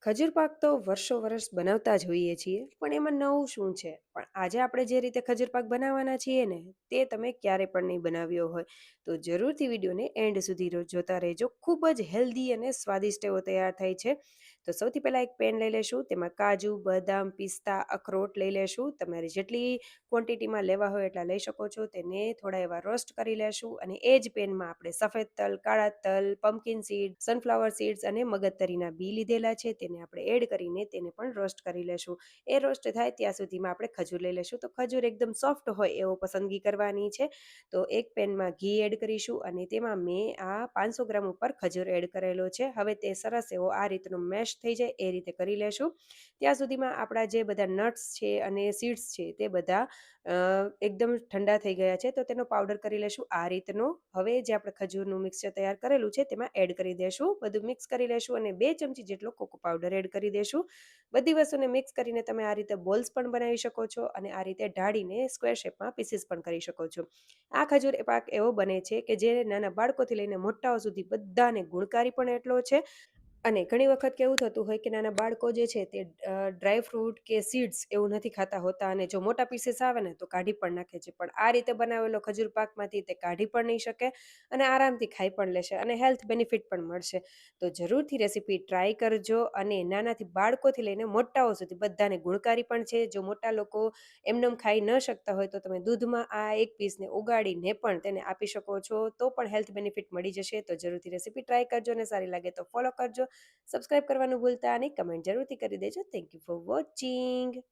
ખજૂર પાક તો વર્ષો વર્ષ બનાવતા જ હોઈએ છીએ, પણ એમાં નવું શું છે? પણ આજે આપણે જે રીતે ખજૂર પાક બનાવવાના છીએ ને, તે તમે ક્યારે પણ નહીં બનાવ્યો હોય. તો જરૂરથી વિડીયોને એન્ડ સુધી જોતા રહેજો. ખૂબ જ હેલ્ધી અને સ્વાદિષ્ટ એવો તૈયાર થાય છે. તો સૌથી પહેલાં એક પેન લઈ લેશું, તેમાં કાજુ, બદામ, પિસ્તા, અખરોટ લઈ લેશું. તમારે જેટલી ક્વોન્ટિટીમાં લેવા હોય એટલા લઈ શકો છો. તેને થોડા એવા રોસ્ટ કરી લેશું અને એ જ પેનમાં આપણે સફેદ તલ, કાળા તલ, પમ્પકિન સીડ, સનફ્લાવર સીડ્સ અને મગજતરીના બી લીધેલા છે. તેને આપણે એડ કરીને તેને પણ રોસ્ટ કરી લેશું. એ રોસ્ટ થાય ત્યાં સુધીમાં આપણે ખજૂર લઈ લેશું. તો ખજૂર એકદમ સોફ્ટ હોય એવો પસંદગી કરવાની છે. તો એક પેનમાં ઘી એડ કરીશું અને તેમાં મેં આ 500 ગ્રામ ઉપર ખજૂર એડ કરેલો છે. હવે તે સરસ એવો આ રીતનો મેશ થઈ જાય એ રીતે કરી લેશું. ત્યાં સુધીમાં આપણા જે બધા નટ્સ છે અને સીડ્સ છે તે બધા એકદમ ઠંડા થઈ ગયા છે. તો તેનો પાવડર કરી લેશું આ રીતનો. હવે જે આપણે ખજૂરનું મિક્સચર તૈયાર કરેલું છે તેમાં એડ કરી દેશું. બધું મિક્સ કરી લેશું અને 2 ચમચી જેટલો કોકો પાવડર એડ કરી દેશું. બધી વસ્તુને મિક્સ કરીને તમે આ રીતે બોલ્સ પણ બનાવી શકો છો અને આ રીતે ઢાળીને સ્ક્વેર શેપમાં પીસીસ પણ કરી શકો છો. આ ખજૂર પાક એવો બને છે કે જે નાના બાળકોથી લઈને મોટાઓ સુધી બધાને ગુણકારી પણ એટલો છે. અને ઘણી વખત કેવું થતું હોય કે નાના બાળકો જે છે તે ડ્રાય ફ્રૂટ કે સીડ્સ એવું નથી ખાતા હોતા અને જો મોટા પીસીસ આવે ને તો કાઢી પણ નાખે છે. પણ આ રીતે બનાવેલો ખજૂર પાકમાંથી તે કાઢી પણ નહીં શકે અને આરામથી ખાઈ પણ લેશે અને હેલ્થ બેનિફિટ પણ મળશે. તો જરૂરથી રેસીપી ટ્રાય કરજો અને નાનાથી બાળકોથી લઈને મોટાઓ સુધી બધાને ગુણકારી પણ છે. જો મોટા લોકો એમનેમ ખાઈ ન શકતા હોય તો તમે દૂધમાં આ એક પીસને ઉગાડીને પણ તેને આપી શકો છો, તો પણ હેલ્થ બેનિફિટ મળી જશે. તો જરૂરથી રેસીપી ટ્રાય કરજો અને સારી લાગે તો ફોલો કરજો. સબસ્ક્રાઇબ કરવાનું ભૂલતા નહીં. કમેન્ટ જરૂરથી કરી દેજો. Thank you for watching.